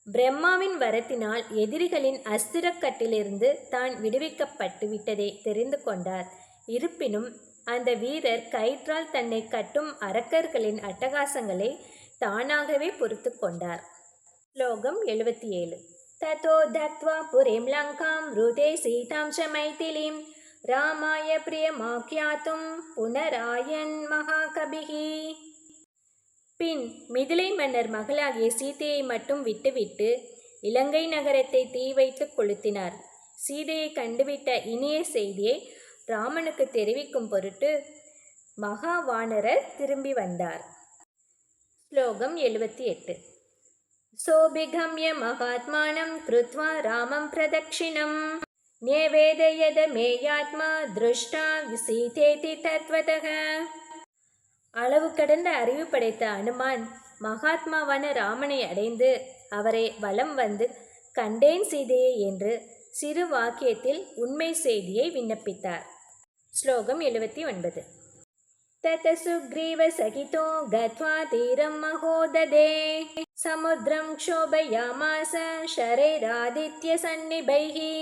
பிரம்மாவின் வரத்தினால் எதிரிகளின் அஸ்திரக்கட்டிலிருந்து தான் விடுவிக்கப்பட்டு விட்டதை தெரிந்து கொண்டார். இருப்பினும் அந்த வீரர் கயிற்றால் தன்னை கட்டும் அரக்கர்களின் அட்டகாசங்களை தானாகவே பொறுத்து கொண்டார். ஸ்லோகம் 77. ததோ தத்வா புரிம் லங்காம் ருதே சீதாம் ச மைதிலீம் ராமாய பிரியமாக்யாத்தும் புனராயன் மகாகபிஹி. பின் மிதிலை மன்னர் மகளாகிய சீதையை மட்டும் விட்டுவிட்டு இலங்கை நகரத்தை தீ வைத்து கொளுத்தினார். சீதையை கண்டுவிட்ட இனிய செய்தியை ராமனுக்கு தெரிவிக்கும் பொருட்டு மகாவானரர் திரும்பி வந்தார். ஸ்லோகம் 78. சோபிகம்ய மகாத்மானம் கிருத்வா ராமம் பிரதக்ஷிணம் நிவேதயத மேயாத்மா திருஷ்டா சீதேதி தத்வதக. அளவு கடந்த அறிவு படைத்த அனுமான் மகாத்மாவான ராமனை அடைந்து அவரை வலம் வந்து கண்டேன் சீதையை என்று சிறு வாக்கியத்தில் உண்மை செய்தியை விண்ணப்பித்தார். ஸ்லோகம் 79. தத சுக்ரீவ சகிதோ கத்வா தீரம் மகோததே சமுத்ரம் க்ஷோபயாமாச ஷரைராதித்ய சன்னிபைஹி.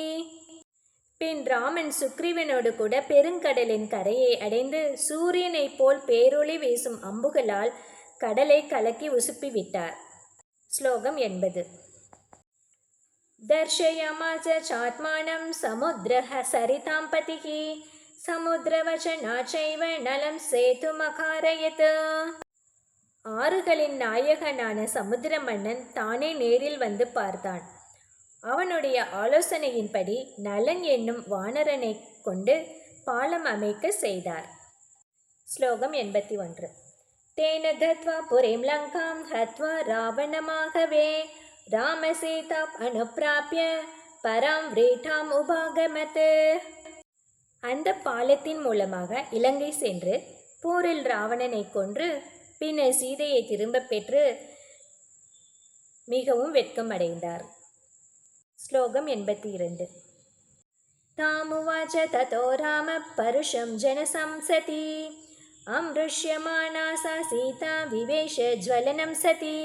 பின் ராமன் சுக்ரீவனோடு கூட பெருங்கடலின் கரையை அடைந்து சூரியனை போல் பேரொளி வீசும் அம்புகளால் கடலை கலக்கி உசுப்பிவிட்டார். ஸ்லோகம் 80. தர்ஷயாமாச சாத்மானம் சமுத்ரஹ சரிதாம் பதிஹி சமுத்ரவசனாச்சைவ நலம் சேதுமகாரயத். ஆறுகளின் நாயகனான சமுத்திர மன்னன் தானே நேரில் வந்து பார்த்தான். அவனுடைய ஆலோசனையின்படி நலன் என்னும் வானரனை கொண்டு பாலம் அமைக்க செய்தார். ஸ்லோகம் 81. தேன கத்வா புரீம் லங்காம் ஹத்வா ராவணமாகவே ராமசீதாம் அனுப்பிராப்ய பராம் ரீட்டாம் உபாகமத். அந்த பாலத்தின் மூலமாக இலங்கை சென்று போரில் ராவணனை கொன்று பின்னர் சீதையை திரும்ப பெற்று மிகவும் வெட்கம் அடைந்தார். ஸ்லோகம் 82. தாமுவாச்ச ததோ ராம பருஷம் ஜனசம்சதி அம்ருஷ்யமானா சா சீதா விவேஷ ஜ்வலனம் சதி.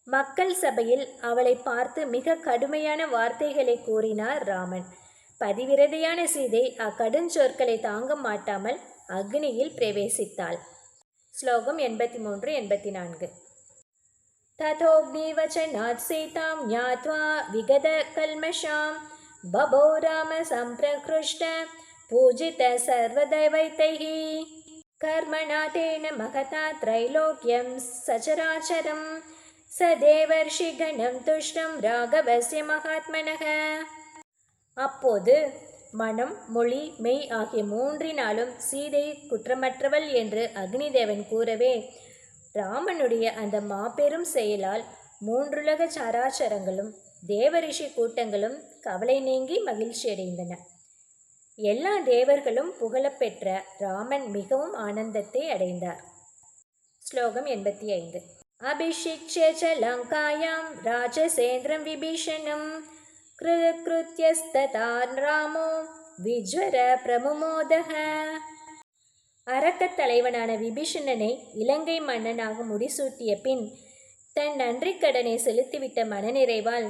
மக்கள் சபையில் அவளை பார்த்து மிக கடுமையான வார்த்தைகளை கூறினார் ராமன். பதிவிரதையான சீதை அக்கடுஞ்சொற்களை தாங்க மாட்டாமல் அக்னியில் பிரவேசித்தாள். ஸ்லோகம் 83, 84. ததோக்னிவச்சனாத் சீதாம் ஞாத்வா விகத கல்மஷாம் பபோ ராம சம்பிரக்ருஷ்ட பூஜித சர்வதைவைதைஹி கர்மணா தேன மகதா த்ரைலோக்யம் சச்சராச்சரம் சதேவர்ஷி கணம் துஷ்டம் ராகவஸ்ய மகாத்மனக. அப்போது மனம், மொழி, மெய் ஆகிய மூன்றினாலும் சீதை குற்றமற்றவள் என்று அக்னிதேவன் கூறவே ராமனுடைய அந்த மாபெரும் செயலால் மூன்றுலக சராச்சரங்களும் தேவரிஷி கூட்டங்களும் கவலை நீங்கி மகிழ்ச்சியடைந்தன. எல்லா தேவர்களும் புகழப்பெற்ற ராமன் மிகவும் ஆனந்தத்தை அடைந்தார். ஸ்லோகம் 85. அபிஷிக்ஷ்ய ச லங்காயாம் ராஜசேந்திரம் விபீஷணம் கிருத்யஸ்ததா ராமோ விஜ்வர பிரமுமோதக. அரக்கத் தலைவனான விபீஷணனை இலங்கை மன்னனாக முடிசூட்டிய பின் தன் நன்றிக்கடனை செலுத்திவிட்ட மனநிறைவால்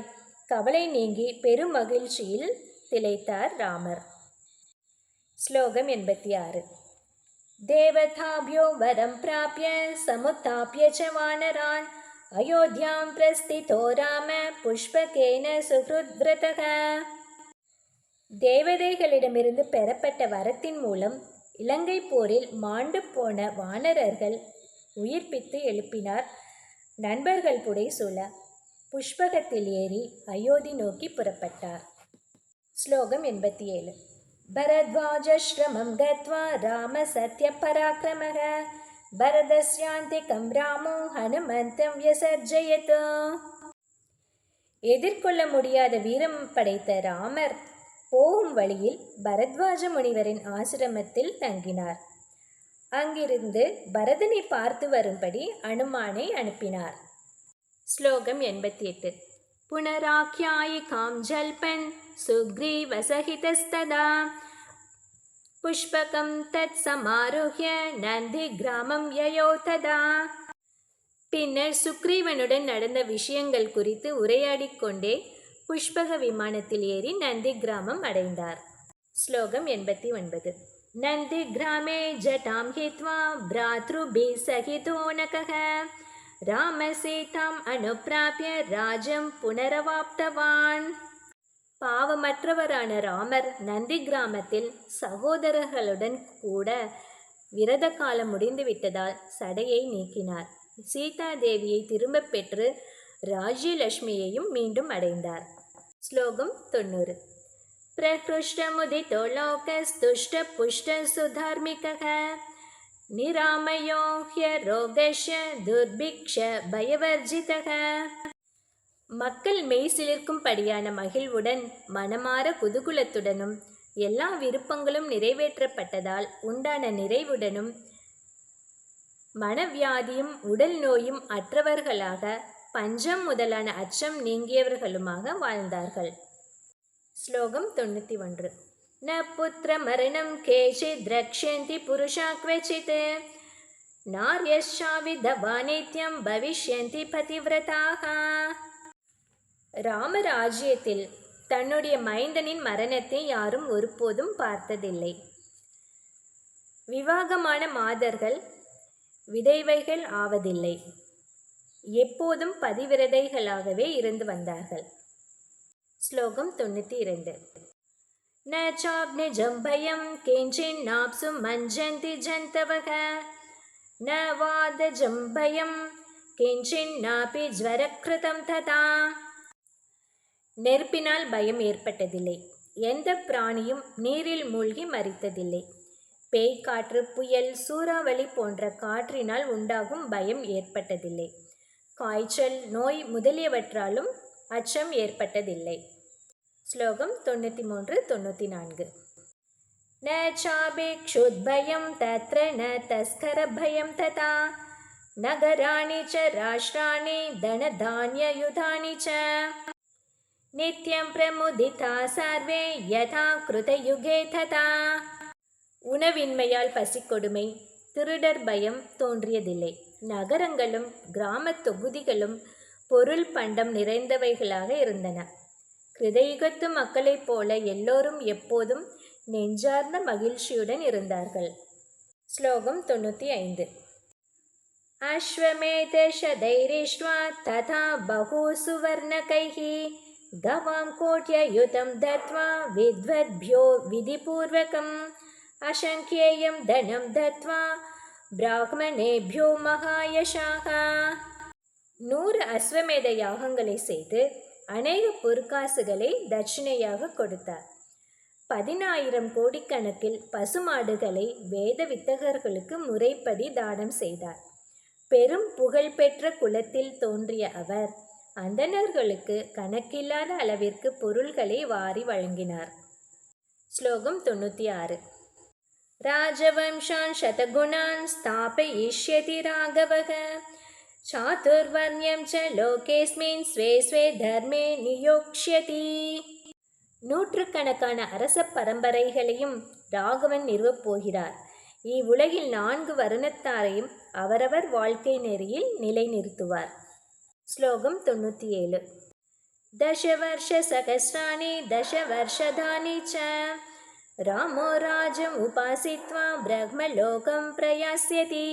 கவலை நீங்கி பெரும் மகிழ்ச்சியில் திளைத்தார் ராமர். ஸ்லோகம் 86. தேவதாபியோ வரம் பிராப்ய சமுத்தாப்ய ச வானரான் அயோத்தியாம் பிரஸ்திதோ ராம புஷ்பகேன சுஹ்ருத்வ்ரதக. தேவதைகளிடமிருந்து பெறப்பட்ட வரத்தின் மூலம் இலங்கை போரில் மாண்டு போன வானரர்கள் உயிர்ப்பித்து எழுப்பினார். நண்பர்கள் புடைசூழ புஷ்பகத்தில் ஏறி அயோத்தி நோக்கி புறப்பட்டார். ஸ்லோகம் 87. பரத்வாஜஸ்ரமம் கத்வா ராம சத்ய பராக்கிரமக பரதஸ்யாந்திகம் ராமோ ஹனுமந்தம் வியசர்ஜயத். எதிர்கொள்ள முடியாத வீரம் படைத்த ராமர் போகும் வழியில் பரத்வாஜ முனிவரின் ஆசிரமத்தில் தங்கினார். அங்கிருந்து பரதனை பார்த்து வரும்படி அனுமானை அனுப்பினார். ஸ்லோகம் 88. புனராக்யாயிகாம் ஜல்பன் சுக்ரீவசஹிதஸ்ததா புஷ்பகம் தத் சமாருஹ்ய நந்தி கிராமம் யயோ ததா. பின்னர் சுக்ரீவனுடன் நடந்த விஷயங்கள் குறித்து உரையாடிக் கொண்டே புஷ்பக விமானத்தில் ஏறி நந்தி கிராமம் அடைந்தார். ஸ்லோகம் 89. நந்தி கிராமே ஜட்டாம் ஹித்வா பிராத்ருபி சகிதோனகः ராமசீதாம் அனுப்பிராப்ய ராஜம் புனரவாப்தவான். பாவமற்றவரான ராமர் நந்தி கிராமத்தில் சகோதரர்களுடன் கூட விரத காலம் முடிந்துவிட்டதால் சடையை நீக்கினார். சீதா தேவியை திரும்ப பெற்று ராஜ்யலட்சுமியையும் மீண்டும் அடைந்தார். ஸ்லோகம் 90. பிரஹ்ருஷ்டமுதிதோ லோகஸ்துஷ்ட புஷ்ட சுதார்மிகः நிராமயோ ஹ்யரோகஸ்ய துர்பிக்ஷ பயவர்ஜிதः. மக்கள் மெய் சிலிர்க்கும்படியான மகிழ்வுடன் மனமார குதூகலத்துடனும் எல்லா விருப்பங்களும் நிறைவேற்றப்பட்டதால் உண்டான நிறைவுடனும் மனவியாதியும் உடல் நோயும் அற்றவர்களாக பஞ்சம் முதலான அச்சம் நீங்கியவர்களுமாக வாழ்ந்தார்கள். ஸ்லோகம் 91. ந புத்திர மரணம் கேச்சித் ரக்ஷந்தி புருஷா க்வச்சித் நார்யஸ்சா விதவா நித்யம் பவிஷ்யந்தி பதிவ்ரதாக. ராமராஜ்யத்தில் தன்னுடைய மைந்தனின் மரணத்தை யாரும் ஒருபோதும் பார்த்ததில்லை. விவாகமான மாதர்கள் விதைவைகள் ஆவதில்லை. எப்போதும் பதிவிரதைகளாகவே இருந்து வந்தார்கள். ஸ்லோகம் 92. ந சாக்னிஜம் பயம் கேஞ்சின் நாப்சும் மஞ்சந்தி ஜந்தவக न वादजं भयं किञ्चिन्नापि ज्वरकृतं तथा. நெருப்பினால் பயம் ஏற்பட்டதில்லை. எந்த பிராணியும் நீரில் மூழ்கி மரித்ததில்லை. பேய் காற்று, புயல், சூறாவளி போன்ற காற்றினால் உண்டாகும் பயம் ஏற்பட்டதில்லை. காய்ச்சல், நோய் முதலியவற்றாலும் அச்சம் ஏற்பட்டதில்லை. ஸ்லோகம் 93-94. ந சாபேக்ஷுத்பயம் தத்ர ந தஸ்கரபயம் ததா நகராணி ச ராஷ்டிராணி தனதான்யயுதானி ச நித்யம் பிரமுதிதா சர்வே யதா கிருதயுகே ததா. உணவின்மையால் பசிக்கொடுமை, திருடர் பயம் தோன்றியதில்லை. நகரங்களும் கிராமத் தொகுதிகளும் பொருள் பண்டம் நிறைந்தவைகளாக இருந்தன. கிருதயுகத்து மக்களைப் போல எல்லோரும் எப்போதும் நெஞ்சார்ந்த மகிழ்ச்சியுடன் இருந்தார்கள். ஸ்லோகம் 95. அஸ்வமேத ஷதைரிஷ்ட்வா ததா பஹூ சுவர்ணகைஹி கவாம் கோட்யயுதம் தத்வா வித்வத்ப்யோ விதிபூர்வகம் அசங்கியேயம் தனம் தத்வா பிராஹ்மணேப்யோ மகாயஷாக. 100 அஸ்வமேத யாகங்களை செய்து அநேக பொற்காசுகளை தட்சிணையாக கொடுத்தார். 10,000 கோடிக்கணக்கில் பசுமாடுகளை வேத வித்தகர்களுக்கு முறைப்படி தானம் செய்தார். பெரும் புகழ்பெற்ற குலத்தில் தோன்றிய அவர் அந்தணர்களுக்கு கணக்கில்லாத அளவிற்கு பொருள்களை வாரி வழங்கினார். ஸ்லோகம் 96. ராஜவம்சான் சதகுணான் ஸ்தாபயிஷ்யதி ராகவக சாதுர்வர்ணியம் ச லோகேஸ்மின் ஸ்வே ஸ்வே தர்மே நியோக்ஷ்யதி. நூற்றுக்கணக்கான அரச பரம்பரைகளையும் ராகவன் நிறுவப் போகிறார். இவ்வுலகில் 4 வருணத்தாரையும் அவரவர் வாழ்க்கை நெறியில் நிலைநிறுத்துவார். ஸ்லோகம் 97. தசவர்ஷ சகஸ்ராணி தசவர்ஷதானி ச ராமோ ராஜம் உபாசித்வா பிரம்மலோகம் பிரயாஸ்யதி.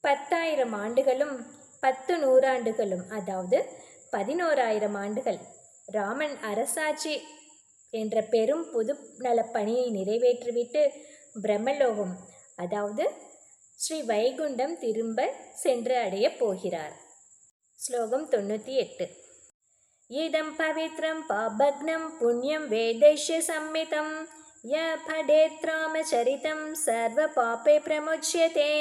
10,000 ஆண்டுகளும் 10 நூறாண்டுகளும், அதாவது 11,000 ஆண்டுகள் ராமன் அரசாட்சி என்ற பெரும் பொது நலப்பணியை நிறைவேற்றிவிட்டு பிரம்மலோகம், அதாவது ஸ்ரீ வைகுண்டம் திரும்ப சென்று அடையப் போகிறார். ஸ்லோகம் 98. இதம் பவித்ரம் பாபக்னம் புண்ணியம் வேதைஷ்ய சம்மிதம் ய படேத் ராமசரிதம் சர்வ பாபே பிரமுச்யதே.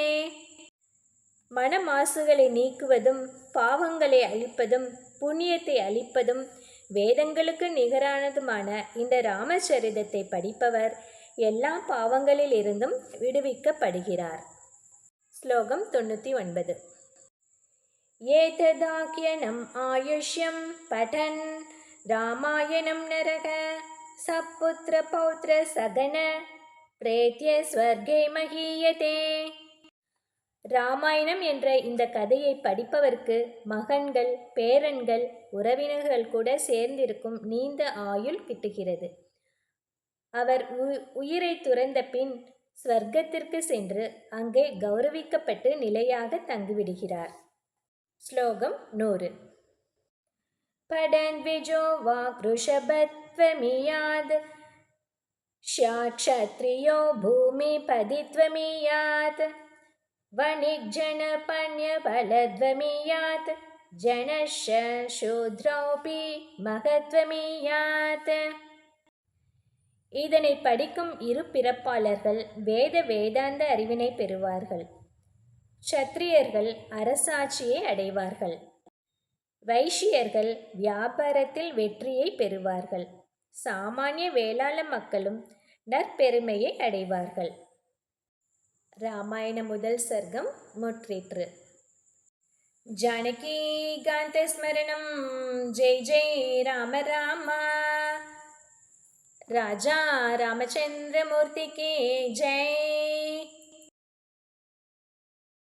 மனமாசுகளை நீக்குவதும் பாவங்களை அழிப்பதும் புண்ணியத்தை அளிப்பதும் வேதங்களுக்கு நிகரானதுமான இந்த ராமச்சரிதத்தை படிப்பவர் எல்லா பாவங்களில் இருந்தும் விடுவிக்கப்படுகிறார். ஸ்லோகம் 99. ஏததாக்யனம் ஆயுஷ்யம் படன் ராமாயணம் நரக சப்புத்ர பௌத்ர சகன பிரேத்ய ஸ்வர்கே மகீயதே. ராமாயணம் என்ற இந்த கதையை படிப்பவருக்கு மகன்கள், பேரன்கள், உறவினர்கள் கூட சேர்ந்திருக்கும் நீண்ட ஆயுள் கிட்டுகிறது. அவர் உயிரை துறந்த பின் ஸ்வர்க்கத்திற்கு சென்று அங்கே கௌரவிக்கப்பட்டு நிலையாக தங்கிவிடுகிறார். ஸ்லோகம் 100. படன் விஜோ வாக்ருஷபத்வமியாத் க்ஷத்ரியோ பூமி பதித்வமியாத் வணிக்ஜன பண்ய பலத்வமியாத் ஜனஷ சூத்ரௌபி மகத்வமியாத். இதனை படிக்கும் இரு பிறப்பாளர்கள் வேதாந்த அறிவினை பெறுவார்கள். க்ஷத்ரியர்கள் அரசாட்சியை அடைவார்கள். வைஷ்யர்கள் வியாபாரத்தில் வெற்றியை பெறுவார்கள். சாமானிய வேளாள மக்களும் நற்பெருமையை அடைவார்கள். ராமாயண முதல் சர்க்கம் முற்றிற்று. ஜானகி காந்த ஸ்மரணம். ஜெய் ஜெய் ராம ராமா. ராஜா ராமச்சந்திரமூர்த்திக்கு ஜெய்.